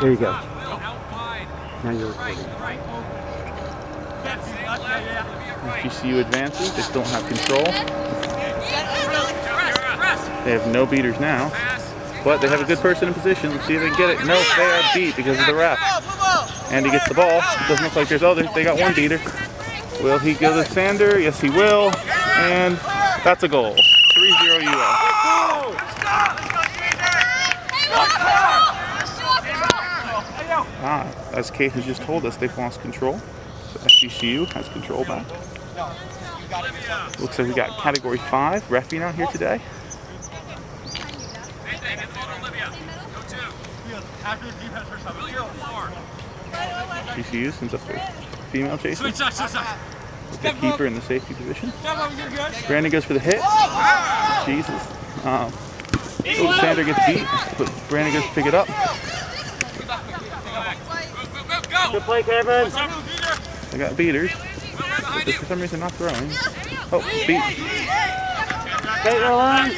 There you go. Now you're recording. FGCU advances. They still don't have control. They have no beaters now. But they have a good person in position. Let's see if they can get it. No, they are beat because of the ref. And he gets the ball. Doesn't look like there's others. They got one beater. Will he go to Sander? Yes, he will. And that's a goal. 3-0 US. As Kate has just told us, they've lost control. So FGCU has control back. Looks like we got Category 5 refereeing out here today. FGCU sends up their female chaser. With the keeper in the safety position. Brandon goes for the hit. Jesus. Sander gets beat, but Brandon goes to pick it up. Good play, Cameron. They got beaters. But for some reason not throwing. Oh, beat. Take the line.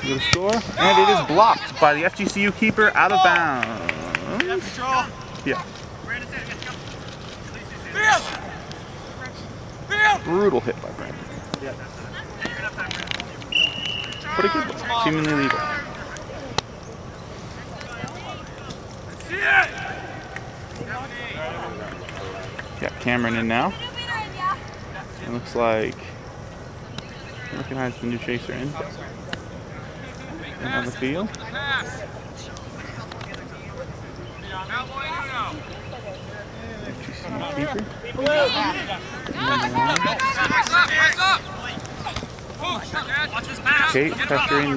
Good score. And it is blocked by the FGCU keeper out of bounds. Yeah. Brutal hit by Brandon. But a good one. Seemingly legal. Got Cameron in now. It looks like I recognize the new chaser in on the field. FGCU keeper. Kate pressuring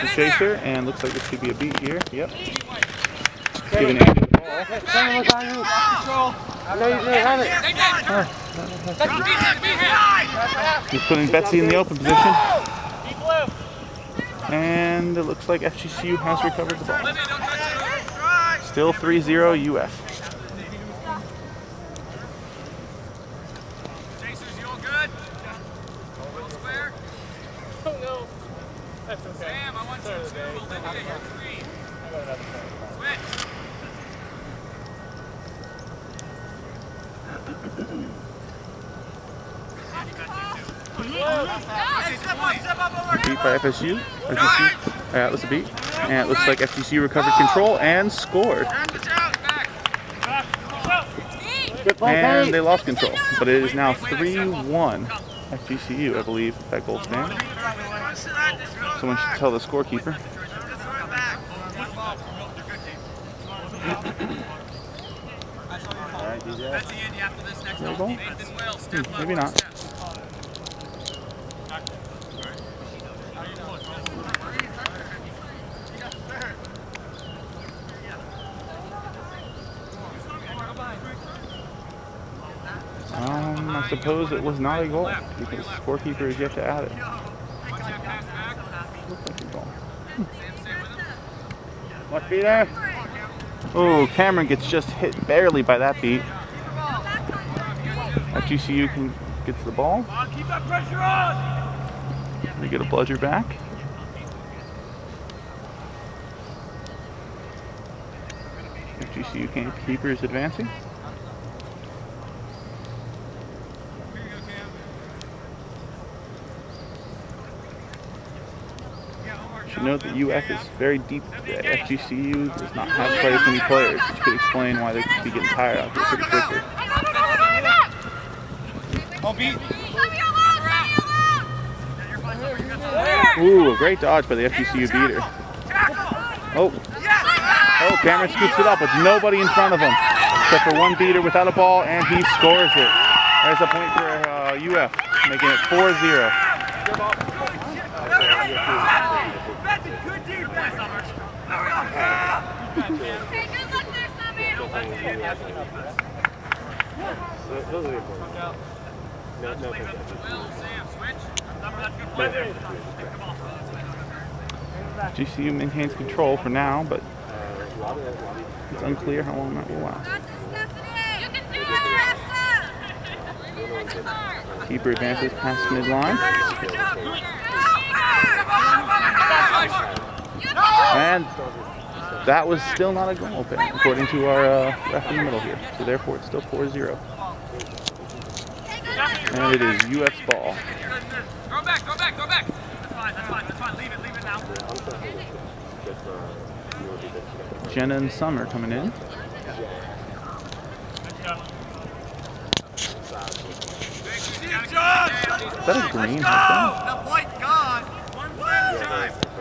the chaser, and looks like this could be a beat here. Yep. Giving Andy the ball. He's putting Betsy in the open position. And it looks like FGCU has recovered the ball. Still 3-0 UF. Oh no. That's okay. Sam, I want you to Olivia, you're 3. I got another play. Beat by FSU. That was a beat. And it looks like FGCU recovered control and scored. And they lost control. But it is now 3-1 FGCU, I believe, that goal stands. Someone should tell the scorekeeper. Maybe not. I suppose it was not a goal because the scorekeeper is yet to add it. Looks like a goal. Must be there. Oh, Cameron gets just hit barely by that beat. FGCU gets the ball. Keep that pressure on. They get a bludger back. FGCU keeper is advancing. Should note that UF is very deep today. FGCU does not have quite as many players, which could explain why they could be getting tired out here pretty quickly. Ooh, a great dodge by the FGCU beater. Oh, Cameron scoops it up with nobody in front of him, except for one beater without a ball, and he scores it. There's a point for UF, making it 4-0. FGCU maintains control for now, but it's unclear how long that will last. Keeper advances past midline. And that was still not a goal, according to our ref in the middle here. So therefore, it's still 4-0. And it is UF's ball. Go back. That's fine. Leave it now. Jenna and Summer coming in. Is that a green? The point gone.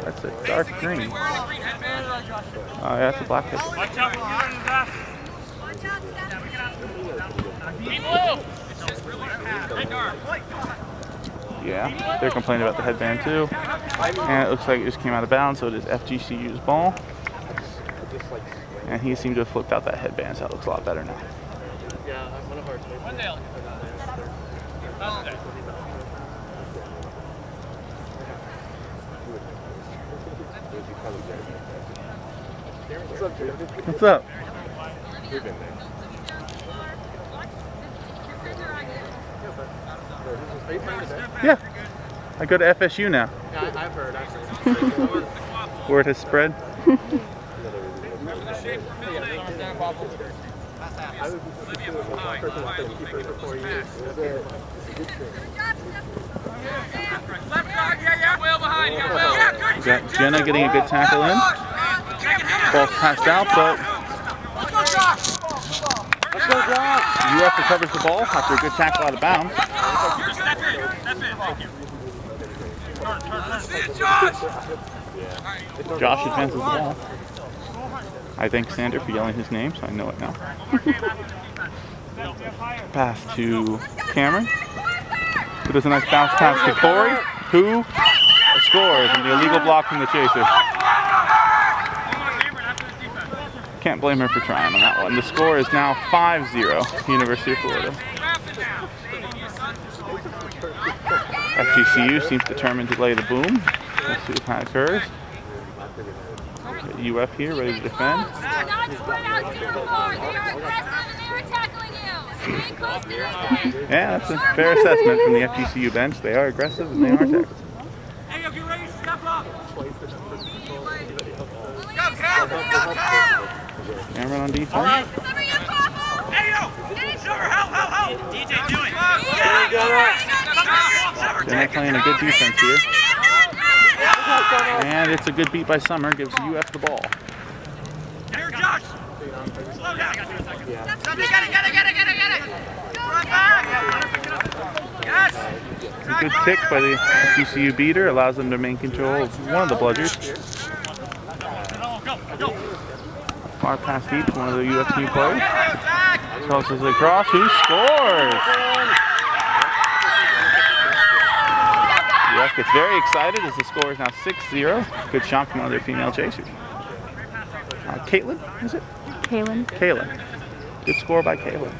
That's a dark green. Oh, yeah, that's a black headband. Watch out. Yeah, they're complaining about the headband too. And it looks like it just came out of bounds, so it is FGCU's ball. And he seemed to have flipped out that headband, so it looks a lot better now. What's up? Yeah, I go to FSU now. Yeah, I've heard. Word has spread. We got Jenna getting a good tackle in. Ball's passed out, but UF recovers the ball after a good tackle out of bounds. Josh advances the ball. I thank Sander for yelling his name, so I know it now. Pass to Cameron, who does a nice bounce pass to Corey, who scores in the illegal block from the chaser. Can't blame her for trying on that one. The score is now 5-0, University of Florida. FGCU seems determined to lay the boom. Let's see what kind of occurs. UF here, ready to defend. Yeah, that's a fair assessment from the FGCU bench. They are aggressive and they are tackling. Hey, get ready to step up. Cameron on defense. DJ, do it. They're playing a good defense here. And it's a good beat by Summer, gives UF the ball. Here, Josh. Slow down. Get it. Run back. Yes. A good kick by the FGCU beater, allows them to maintain control of one of the bludgers. Go. Far past each one of the UF new players. Crosses across, who scores? UF gets very excited as the score is now 6-0. Good shot from one of their female chasers. Caitlin, is it? Kaylin. Good score by Kaylin.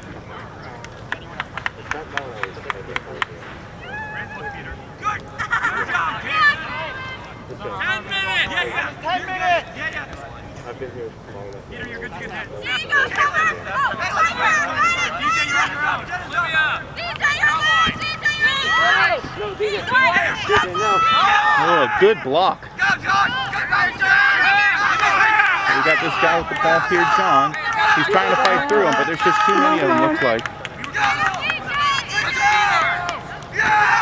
Good job, kid. 10 minutes. Yeah. 10 minutes. Yeah. I've been here long enough. Peter, you're good to get that. DJ, you're on your own. Oh, good block. Go, John. We got this guy with the ball here, John. He's trying to fight through him, but there's just too many of them, looks like.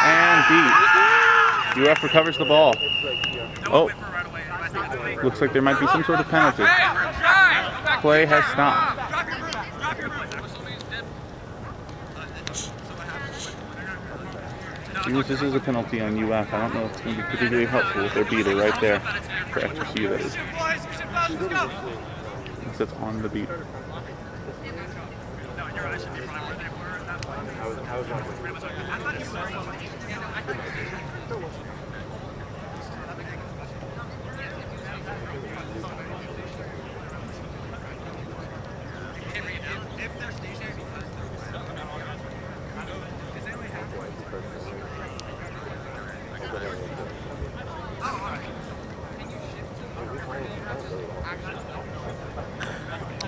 And beat. UF recovers the ball. Oh, looks like there might be some sort of penalty. Play has stopped. This is a penalty on UF. I don't know if it's going to be particularly helpful with their beater right there. For FGCU, that is. Unless it's on the beater.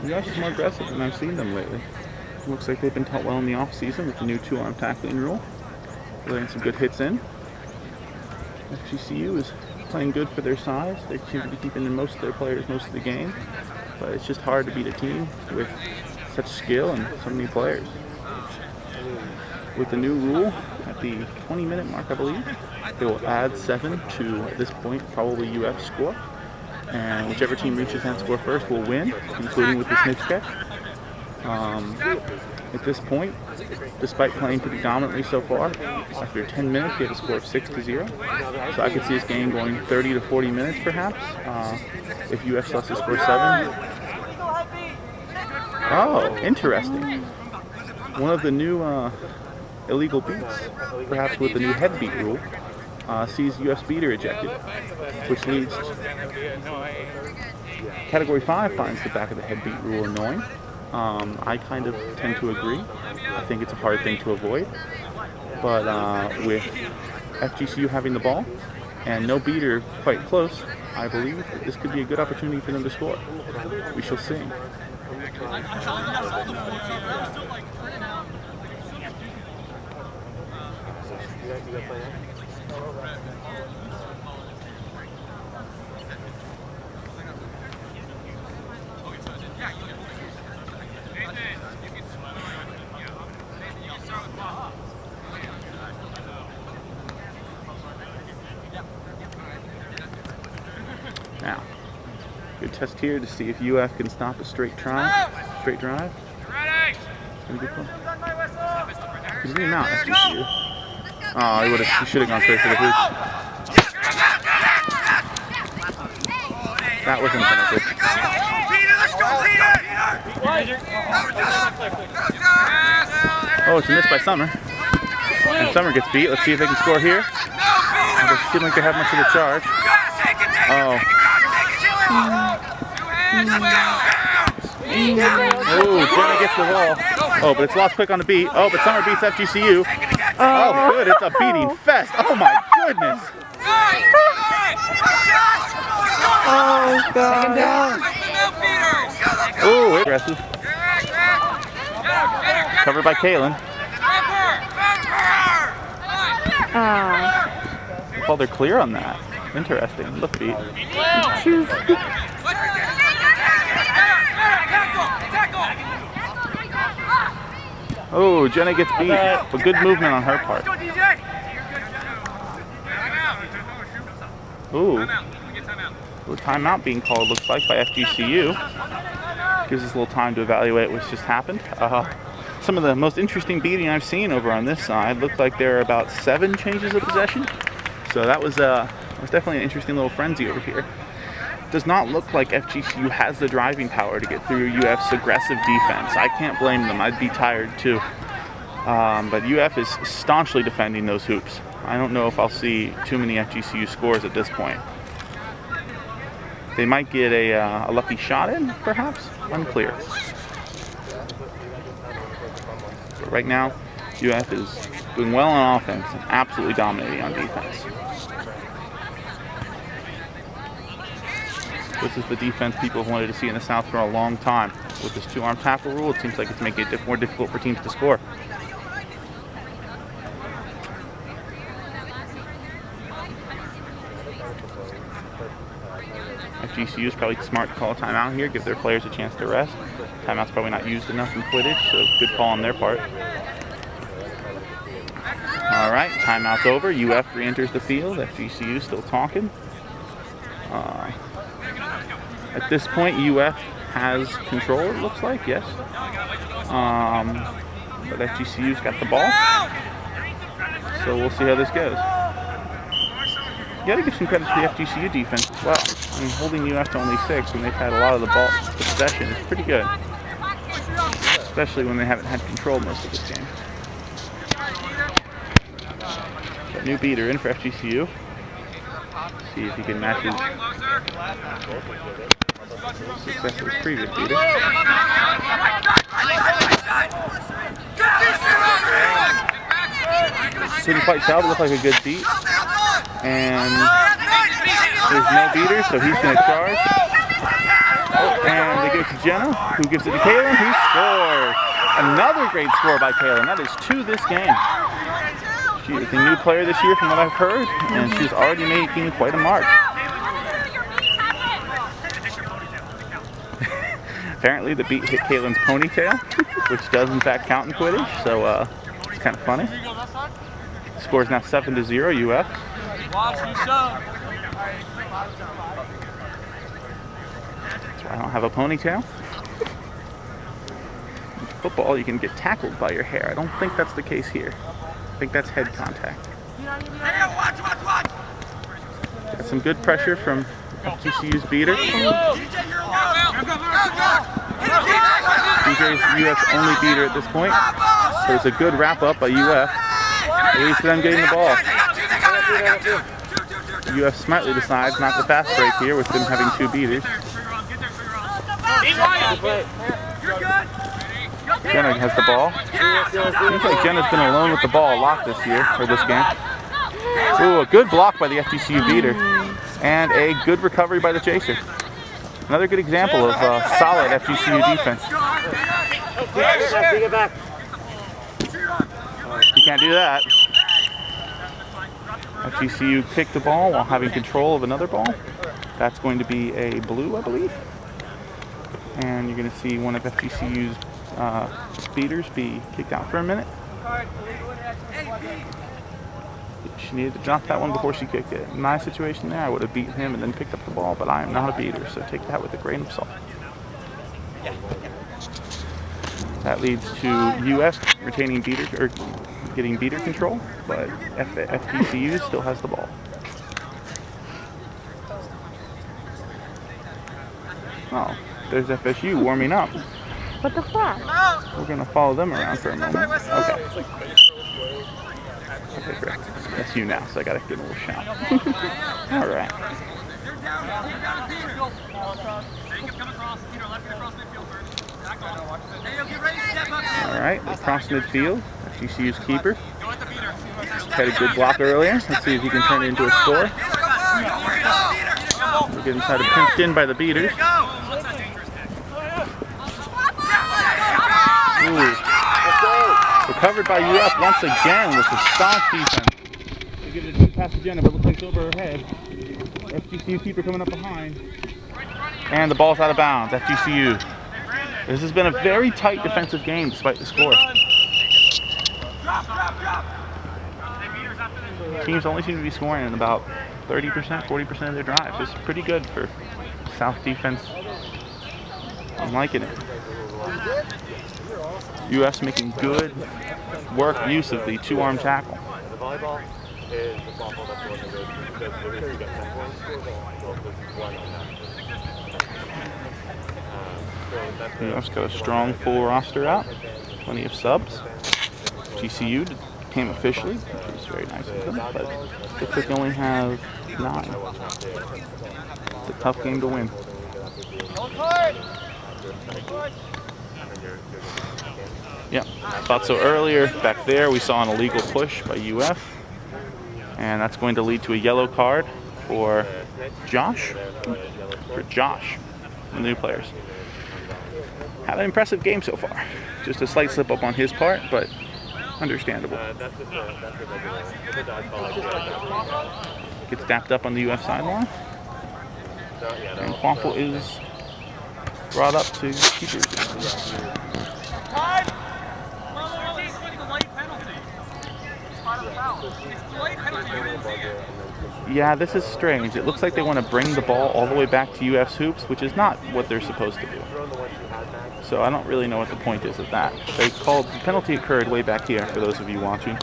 UF is more aggressive than I've seen them lately. Looks like they've been taught well in the off-season with the new 2-arm tackling rule. Letting some good hits in. FGCU is playing good for their size. They seem to be keeping in most of their players most of the game. But it's just hard to beat a team with such skill and so many players. With the new rule, at the 20-minute mark, I believe, they will add 7 to, at this point, probably UF's score. And whichever team reaches that score first will win, including with the snitch catch. At this point, despite playing pretty dominantly so far, after 10 minutes, we have a score of 6-0. So I could see this game going 30 to 40 minutes, perhaps, if UF lets us score 7. Oh, interesting. One of the new illegal beats, perhaps with the new head beat rule, sees UF's beater ejected, which leads Category 5 finds the back of the head beat rule annoying. I kind of tend to agree. I think it's a hard thing to avoid. But with FGCU having the ball and no beater quite close, I believe that this could be a good opportunity for them to score. We shall see. Now, good test here to see if UF can stop a straight drive. It's gonna be cool. He's in out, FGCU. Oh, he should have gone straight for the hoop. That wasn't good. Oh, it's a miss by Summer. And Summer gets beat. Let's see if they can score here. It doesn't seem like they have much of a charge. Oh. Oh, Jenna gets the ball. Oh, but it's lost quick on the beat. Oh, but Summer beats FGCU. Oh, good. It's a beating fest. Oh, my goodness. Oh, God. Oh, aggressive. Covered by Kaylin. Well, they're clear on that. Interesting. Look beat. Oh, Jenna gets beat. But good movement on her part. Ooh. A timeout being called, looks like, by FGCU. Gives us a little time to evaluate what's just happened. Some of the most interesting beating I've seen over on this side. Looked like there are about 7 changes of possession. So that was definitely an interesting little frenzy over here. Does not look like FGCU has the driving power to get through UF's aggressive defense. I can't blame them. I'd be tired too. But UF is staunchly defending those hoops. I don't know if I'll see too many FGCU scores at this point. They might get a lucky shot in, perhaps? Unclear. But right now, UF is doing well on offense and absolutely dominating on defense. This is the defense people have wanted to see in the South for a long time. With this 2-arm tackle rule, it seems like it's making it more difficult for teams to score. FGCU is probably smart to call a timeout here, give their players a chance to rest. Timeout's probably not used enough in Quidditch, so good call on their part. All right, timeout's over. UF re-enters the field. FGCU still talking. At this point, UF has control, it looks like, yes. But FGCU's got the ball. So we'll see how this goes. You gotta give some credit to the FGCU defense as well. I mean, holding UF to only 6 when they've had a lot of the ball, the possession, is pretty good. Especially when they haven't had control most of this game. Got new beater in for FGCU. See if he can match his success with his previous beater. Didn't quite tell, but looked like a good beat. And there's no beater, so he's going to charge. Oh, and they give it to Jenna, who gives it to Kaylin, who scores. Another great score by Kaylin. That is 2 this game. She is a new player this year from what I've heard, and she's already making quite a mark. Apparently the beat hit Caitlin's ponytail, which does in fact count in Quidditch, so it's kind of funny. Score is now 7-0 UF. So I don't have a ponytail. In football, you can get tackled by your hair. I don't think that's the case here. I think that's head contact. Got some good pressure from FGCU's beater. DJ's UF's only beater at this point. So it's a good wrap up by UF. At least them getting the ball. UF smartly decides not to fast break here with them having 2 beaters. Jenna has the ball. Seems like Jenna's been alone with the ball a lot this year, or this game. Ooh, a good block by the FGCU beater. And a good recovery by the chaser. Another good example of solid FGCU defense. You can't do that. FGCU picked the ball while having control of another ball. That's going to be a blue, I believe. And you're going to see one of FGCU's beaters be kicked out for a minute. She needed to drop that one before she kicked it. In my situation there, I would have beaten him and then picked up the ball, but I am not a beater, so take that with a grain of salt. That leads to UF retaining beater, or getting beater control, but FGCU still has the ball. Oh, there's FSU warming up. What the fuck? We're gonna follow them around for a moment. Okay. Okay, great. That's you now, so I gotta give a little shout. Alright. Alright, across midfield. FGCU's keeper. Had a good block earlier. Let's see if he can turn it into a score. We're getting kind of pinched in by the beaters. Ooh. Recovered by UF once again with the staunch defense. They give it a good pass to Jenna, but it looks like it's over her head. FGCU keeper coming up behind. And the ball's out of bounds. FGCU. This has been a very tight defensive game despite the score. Teams only seem to be scoring in about 30%, 40% of their drives. It's pretty good for South defense. I'm liking it. UF's making good work use of the 2-arm tackle. UF's got a strong full roster out, plenty of subs. GCU came officially, which is very nice of them, but looks like they only have 9. It's a tough game to win. Yeah, thought so earlier. Back there we saw an illegal push by UF, and that's going to lead to a yellow card for Josh. The new players. Had an impressive game so far. Just a slight slip up on his part, but understandable. Gets dapped up on the UF sideline, and Quaffle is brought up to keepers. Yeah, this is strange. It looks like they want to bring the ball all the way back to UF's hoops, which is not what they're supposed to do. So I don't really know what the point is of that. They called the penalty occurred way back here for those of you watching,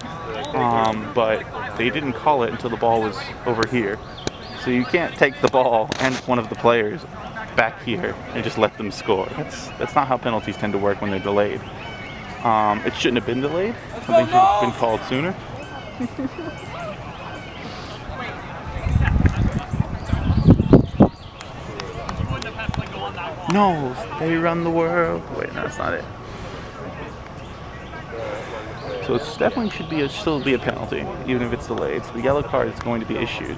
but they didn't call it until the ball was over here. So you can't take the ball and one of the players back here and just let them score. That's not how penalties tend to work when they're delayed. It shouldn't have been delayed. Something should have been called sooner. No, they run the world. Wait, no, that's not it. So it definitely should still be a penalty, even if it's delayed. So the yellow card is going to be issued,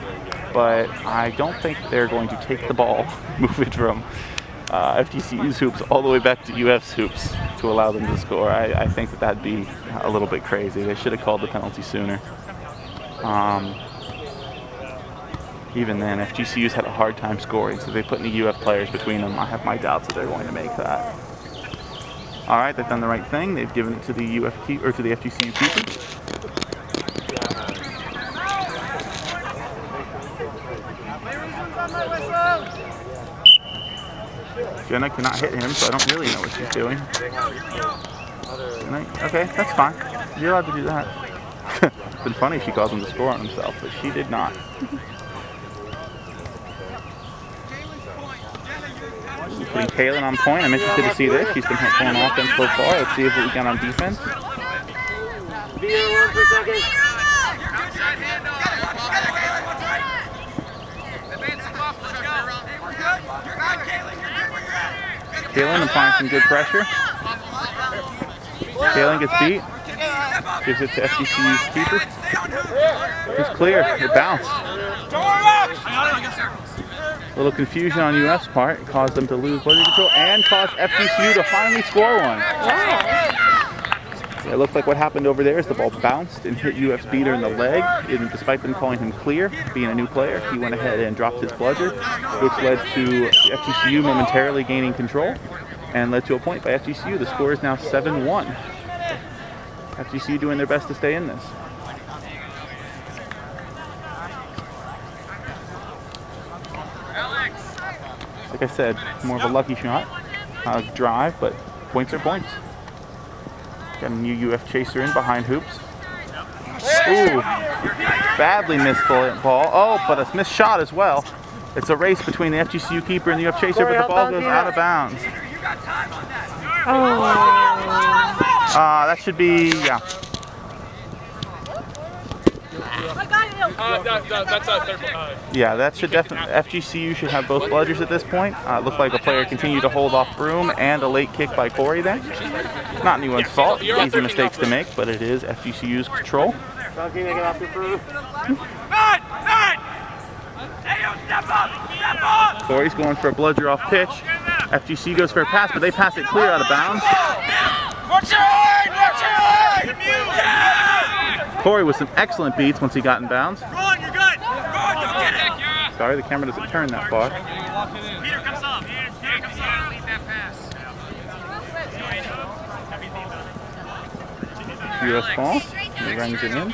but I don't think they're going to take the ball, move it from FGCU's hoops all the way back to UF's hoops to allow them to score. I think that'd be a little bit crazy. They should have called the penalty sooner. Even then, FGCU's had a hard time scoring, so they put any UF players between them. I have my doubts that they're going to make that. All right, they've done the right thing. They've given it to the to the FGCU keeper. Jenna cannot hit him, so I don't really know what she's doing. Okay, that's fine. You're allowed to do that. It's been funny if she calls him to score on himself, but she did not. Putting Kaylin on point. I'm interested to see this. She's been playing offense so far. Let's see if we got on defense. Kaylin applying some good pressure. Kaylin gets beat. Gives it to FGCU's keeper. It's clear. It bounced. A little confusion on UF's part. It caused them to lose body control and caused FGCU to finally score one. It looked like what happened over there is the ball bounced and hit UF's beater in the leg. And despite them calling him clear, being a new player, he went ahead and dropped his bludger, which led to FGCU momentarily gaining control and led to a point by FGCU. The score is now 7-1. FGCU doing their best to stay in this. Like I said, more of a lucky shot, drive, but points are points. Got a new UF chaser in behind hoops. Ooh, badly missed the ball. Oh, but a missed shot as well. It's a race between the FGCU keeper and the UF chaser, but the ball goes out of bounds. That should be, yeah. That's a third. Yeah, that should definitely, FGCU should have both bludgers at this point. It looked like a player continued to hold off Broom and a late kick by Corey there. Not anyone's fault, easy mistakes to make, but it is FGCU's control. Corey's going for a bludger off pitch. FGCU goes for a pass, but they pass it clear out of bounds. Corey with some excellent beats once he got in bounds. Sorry, the camera doesn't turn that far. US ball. He rings it in.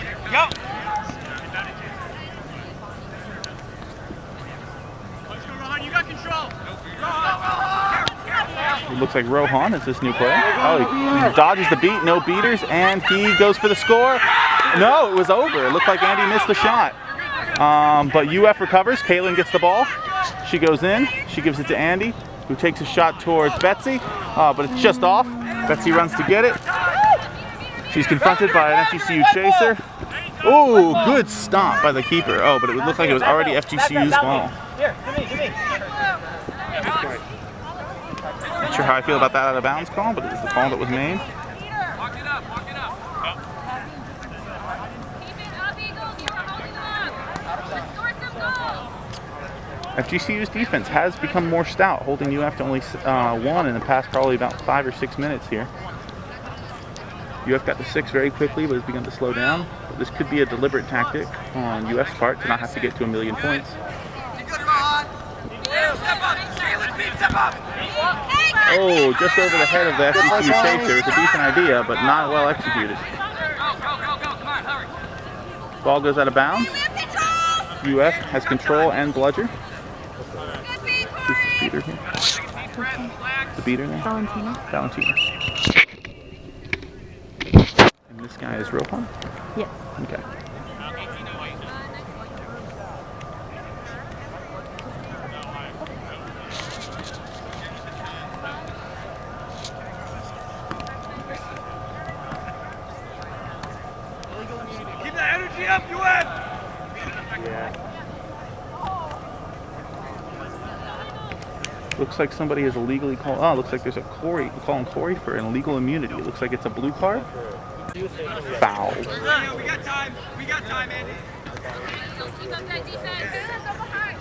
It looks like Rohan is this new player. Oh, he dodges the beat, no beaters, and he goes for the score. No, it was over. It looked like Andy missed the shot. But UF recovers. Kaylin gets the ball. She goes in. She gives it to Andy, who takes a shot towards Betsy, but it's just off. Betsy runs to get it. She's confronted by an FGCU chaser. Oh, good stomp by the keeper. Oh, but it would look like it was already FGCU's ball. Not sure how I feel about that out of bounds call, but it was the call that was made. FGCU's defense has become more stout, holding UF to only one in the past probably about 5 or 6 minutes here. UF got to 6 very quickly, but has begun to slow down. But this could be a deliberate tactic on UF's part to not have to get to 1,000,000 points. Oh, just over the head of the FGCU chaser. It's a decent idea, but not well executed. Ball goes out of bounds. UF has control and bludger. Who's the beater here? The beater there? Valentina. And this guy is Rohan? Yes. Okay. Keep that energy up, UF! Yeah. Looks like somebody is illegally called. Oh, looks like there's a Corey calling Corey for an illegal immunity. It looks like it's a blue card. Foul. We got time. We got time, Andy.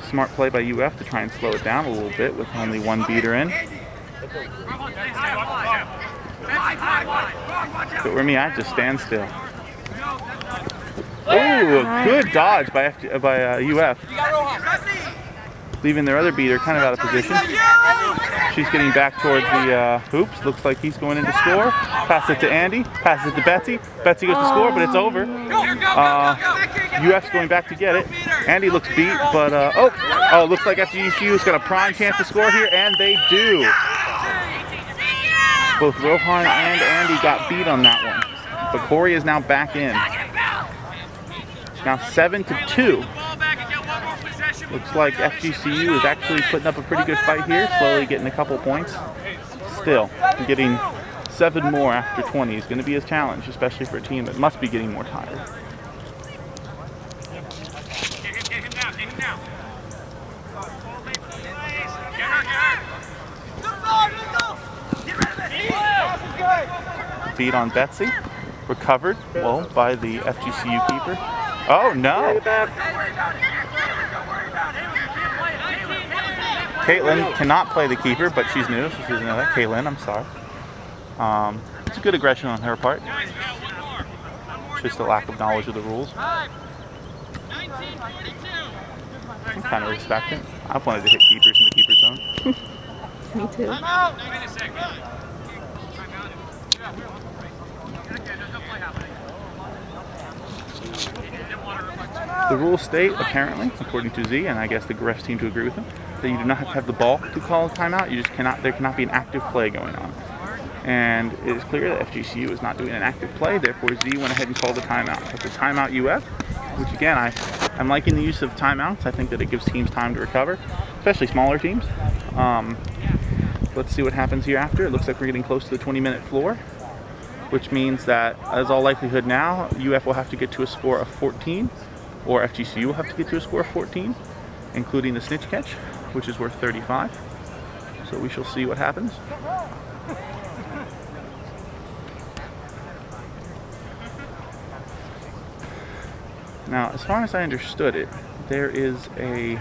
Smart play by UF to try and slow it down a little bit with only one beater in. If it were me, I'd just stand still. Ooh, good dodge by UF. Leaving their other beater kind of out of position. She's getting back towards the hoops. Looks like he's going in to score. Pass it to Andy. Passes it to Betsy. Betsy goes to score, but it's over. UF's going back to get it. Andy looks beat, but looks like FGCU's got a prime chance to score here, and they do. Both Rohan and Andy got beat on that one, but Corey is now back in. Now 7-2. Looks like FGCU is actually putting up a pretty good fight here, slowly getting a couple points. Still, getting 7 more after 20 is going to be a challenge, especially for a team that must be getting more tired. Feed on Betsy, recovered well by the FGCU keeper. Oh no! Caitlin cannot play the keeper, but she's new, so she doesn't know that. Caitlin, I'm sorry. It's a good aggression on her part. Just a lack of knowledge of the rules. I kind of respect it. I've wanted to hit keepers in the keeper zone. Me too. The rules state, apparently, according to Z, and I guess the refs seem to agree with him, that you do not have to have the ball to call a timeout. You just cannot. There cannot be an active play going on. And it is clear that FGCU is not doing an active play. Therefore, Z went ahead and called the timeout. That's a timeout UF, which again, I'm liking the use of timeouts. I think that it gives teams time to recover, especially smaller teams. Let's see what happens here after. It looks like we're getting close to the 20-minute floor, which means that, as all likelihood now, UF will have to get to a score of 14, or FGCU will have to get to a score of 14, including the snitch catch, which is worth 35. So we shall see what happens. Now, as far as I understood it, there is a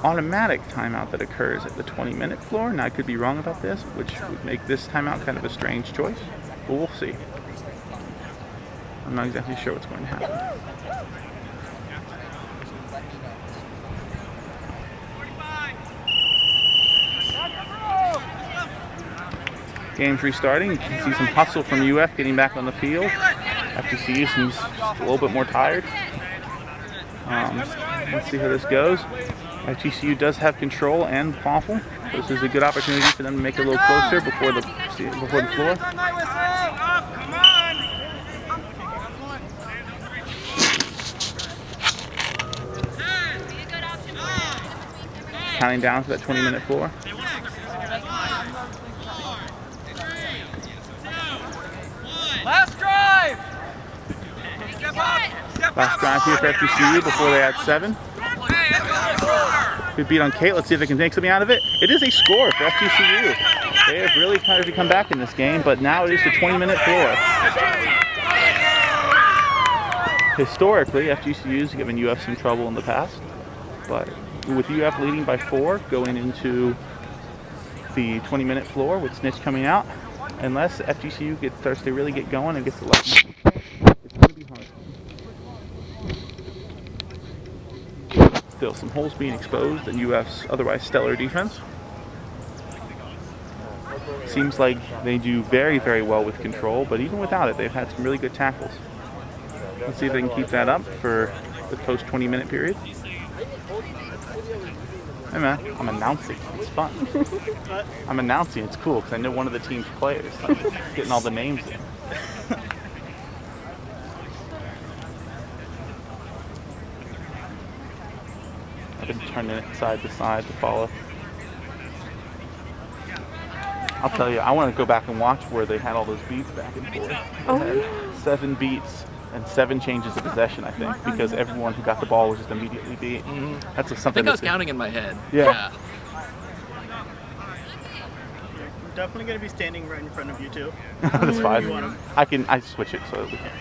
automatic timeout that occurs at the 20-minute floor. Now, I could be wrong about this, which would make this timeout kind of a strange choice, but we'll see. I'm not exactly sure what's going to happen. Game's restarting. You can see some hustle from UF getting back on the field. FGCU seems a little bit more tired. Let's see how this goes. FGCU does have control and waffle. This is a good opportunity for them to make it a little closer before the floor. Counting down to that 20-minute floor. Last drive! Last drive here for FGCU before they add 7. Good beat on Kate. Let's see if they can make something out of it. It is a score for FGCU. They have really tried to come back in this game, but now it is the 20-minute floor. Historically, FGCU has given UF some trouble in the past, but with UF leading by 4 going into the 20-minute floor with Snitch coming out, unless FGCU starts to really get going and gets the left, it's going to be hard. Still, some holes being exposed in UF's otherwise stellar defense. Seems like they do very, very well with control, but even without it, they've had some really good tackles. Let's see if they can keep that up for the post 20-minute period. Hey man, I'm announcing. It's fun. I'm announcing. It's cool because I know one of the team's players. I'm getting all the names in. I've been turning it side to side to follow. I'll tell you, I want to go back and watch where they had all those beats back and forth. They had 7 beats and 7 changes of possession, I think, because everyone who got the ball was just immediately beat. That's something. I think I was counting in my head. Yeah. I'm definitely going to be standing right in front of you too. That's fine. I switch it so that we can.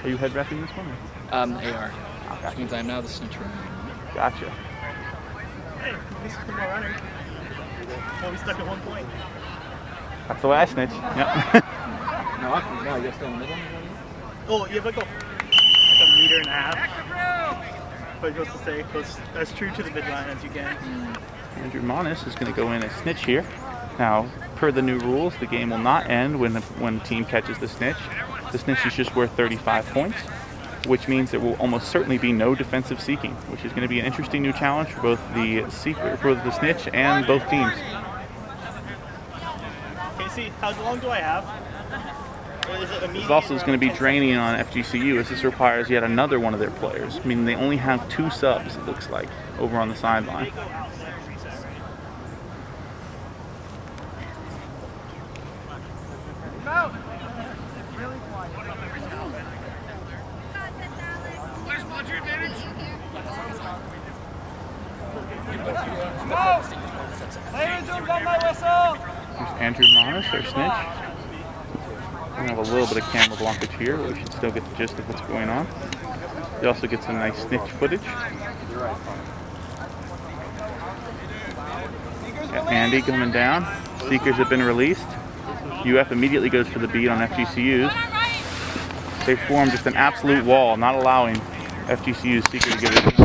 Are you head wrapping this one? AR. Okay. Which means I'm now the snitch runner. Gotcha. Hey, this is the more runner. Well, we stuck at 1 point. That's the way I snitch. Yep. No, you guys stay in the middle? Oh, you have like a meter and a half. But you're supposed to stay close, as true to the midline as you can. Andrew Monis is going to go in as snitch here. Now, per the new rules, the game will not end when the team catches the snitch. The snitch is just worth 35 points, which means there will almost certainly be no defensive seeking, which is going to be an interesting new challenge for both the snitch and both teams. Casey, how long do I have? Is it This also is going to be draining on FGCU, as this requires yet another one of their players. I mean, they only have 2 subs, it looks like, over on the sideline. There's Andrew Monis, our snitch. We have a little bit of camera blockage here, but we should still get the gist of what's going on. You also get some nice snitch footage. Got Andy coming down. Seekers have been released. UF immediately goes for the beat on FGCU's. They form just an absolute wall, not allowing FGCU's Seeker to give it a shot.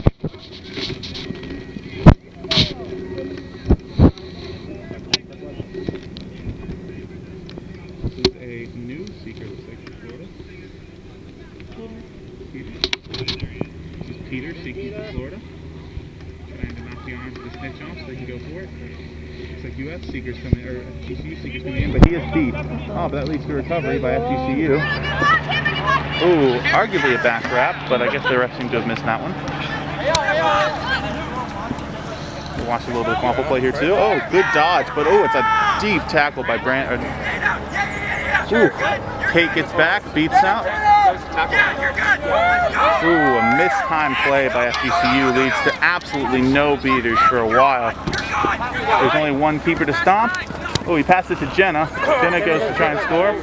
This is a new Seeker, looks like, from Florida. Peter. This is Peter seeking from Florida. Trying to knock the arms of the snitch off so they can go for it. Looks like UF Seekers coming, or FGCU Seekers coming in, but he is beat. Oh, but that leads to recovery by FGCU. Ooh, arguably a back wrap, but I guess the refs seem to have missed that one. We'll watch a little bit of Waffle play here too. Oh, good dodge, but oh, it's a deep tackle by Brand. Ooh, Kate gets back, beats out. Ooh, a mistimed play by FGCU leads to absolutely no beaters for a while. There's only one keeper to stop. Oh, he passed it to Jenna. Jenna goes to try and score.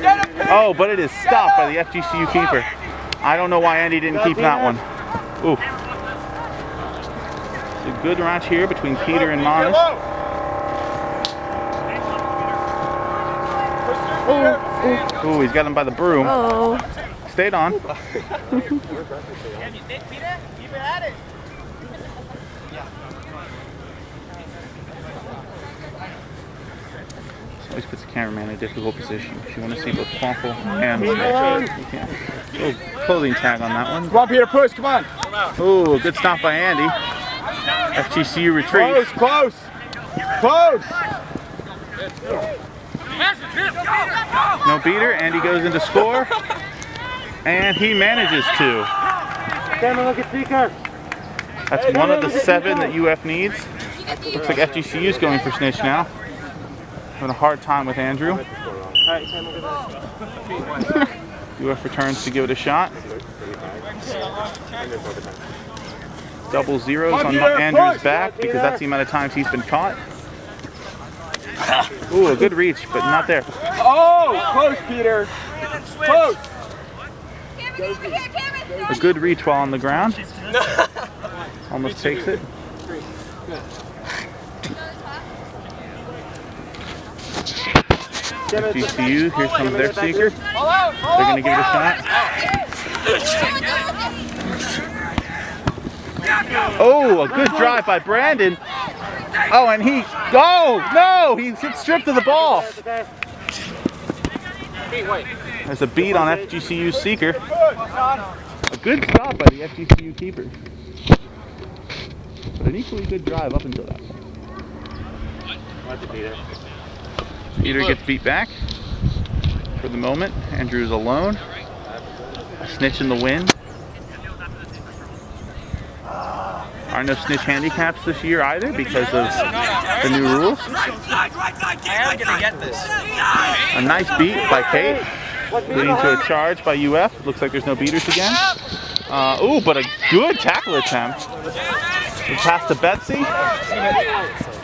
Oh, but it is stopped by the FGCU keeper. I don't know why Andy didn't keep that one. Ooh. It's a good match here between Peter and Monis. Ooh, he's got him by the broom. Oh. Stayed on. Keep it at it. Always puts the cameraman in a difficult position. You want to see both Quaffle and Snitch. Little clothing tag on that one. Come on, Peter, push, come on. Ooh, a good stop by Andy. FGCU retreat. Close. No beater. Andy goes into score. And he manages to. That's one of the 7 that UF needs. Looks like FGCU's going for snitch now. Having a hard time with Andrew. UF returns to give it a shot. Double zeros on Andrew's back because that's the amount of times he's been caught. Ooh, a good reach, but not there. Oh, close, Peter. Close. A good reach while on the ground. Almost takes it. FGCU, here comes their seeker. They're going to give it a shot. Oh, a good drive by Brandon. Oh, and he, no, he gets stripped of the ball. There's a beat on FGCU's seeker. A good stop by the FGCU keeper. But an equally good drive up until that point. Peter gets beat back for the moment. Andrew's alone. A snitch in the wind. Aren't no snitch handicaps this year either because of the new rules. I am gonna get this. A nice beat by Kate, leading to a charge by UF. Looks like there's no beaters again. Ooh, but a good tackle attempt. We pass to Betsy.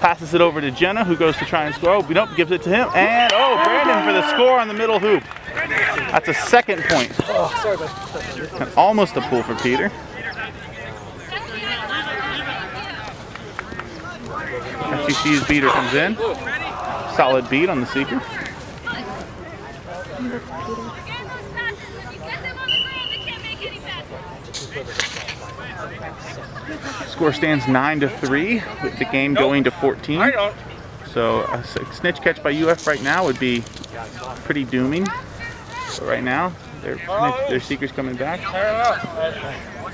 Passes it over to Jenna, who goes to try and score. Oh, nope, gives it to him. And, oh, Brandon for the score on the middle hoop. That's a second point. And almost a pull for Peter. FGCU's beater comes in. Solid beat on the seeker. Score stands 9-3 with the game going to 14. So a snitch catch by UF right now would be pretty dooming. So right now, their seeker's coming back.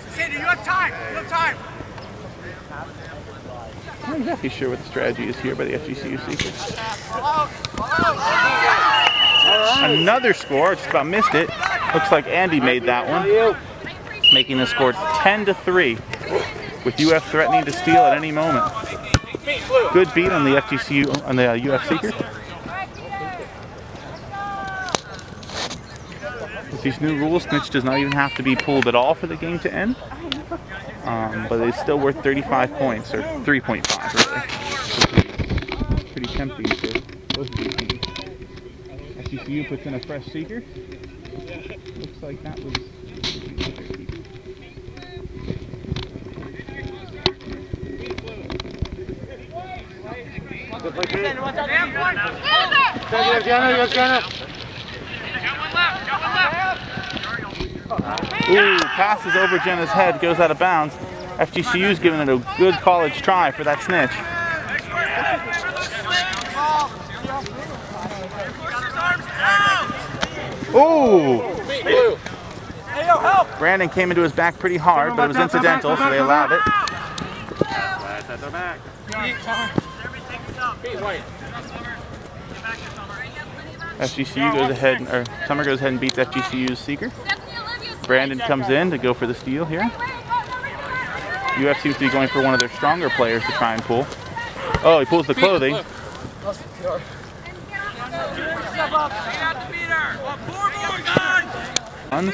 Sandy, you have time. You have time. I'm not exactly sure what the strategy is here by the FGCU seekers. Another score, just about missed it. Looks like Andy made that one, making the score 10-3, with UF threatening to steal at any moment. Good beat on the FGCU, on the UF seeker. With these new rules, snitch does not even have to be pulled at all for the game to end. But it's still worth 35 points, or 3.5 really. Pretty tempting for both of these teams. FGCU puts in a fresh seeker. Looks like that was... Ooh, passes over Jenna's head, goes out of bounds. FGCU's giving it a good college try for that snitch. Ooh! Brandon came into his back pretty hard, but it was incidental, so they allowed it. FGCU goes ahead, or Summer goes ahead and beats FGCU's seeker. Brandon comes in to go for the steal here. UF seems to be going for one of their stronger players to try and pull. Oh, he pulls the clothing.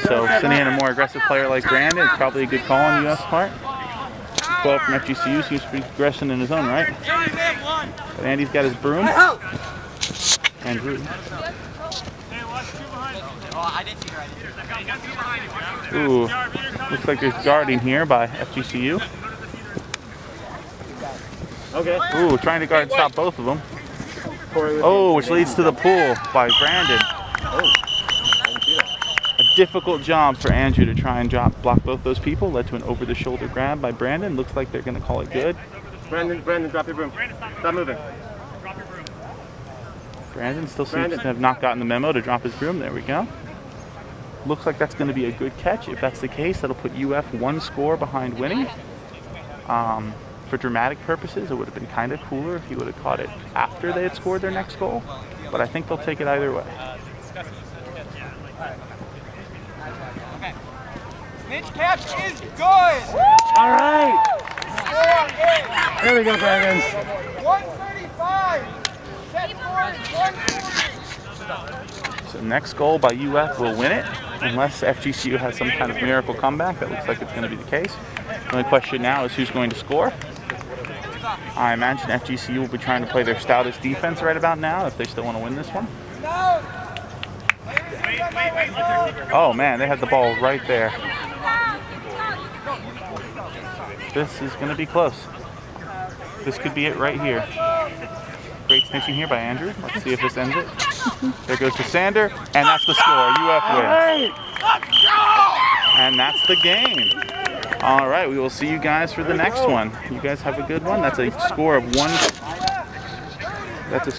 So sending in a more aggressive player like Brandon is probably a good call on UF's part. 12 from FGCU seems to be aggression in his own right. But Andy's got his broom. Andrew. Ooh, looks like there's guarding here by FGCU. Okay. Ooh, trying to guard stop both of them. Oh, which leads to the pull by Brandon. A difficult job for Andrew to try and block both those people. Led to an over-the-shoulder grab by Brandon. Looks like they're going to call it good. Brandon, drop your broom. Stop moving. Brandon still seems to have not gotten the memo to drop his broom. There we go. Looks like that's going to be a good catch. If that's the case, that'll put UF one score behind winning. For dramatic purposes, it would have been kind of cooler if he would have caught it after they had scored their next goal. But I think they'll take it either way. Snitch catch is good. All right. There we go, Brandon. 135. Set forward. So next goal by UF will win it, unless FGCU has some kind of miracle comeback. That looks like it's going to be the case. The only question now is who's going to score. I imagine FGCU will be trying to play their stoutest defense right about now if they still want to win this one. Oh man, they had the ball right there. This is going to be close. This could be it right here. Great snitching here by Andrew. Let's see if this ends it. There goes to Sander, and that's the score. UF wins. And that's the game. All right, we will see you guys for the next one. You guys have a good one. That's a score of one. That's a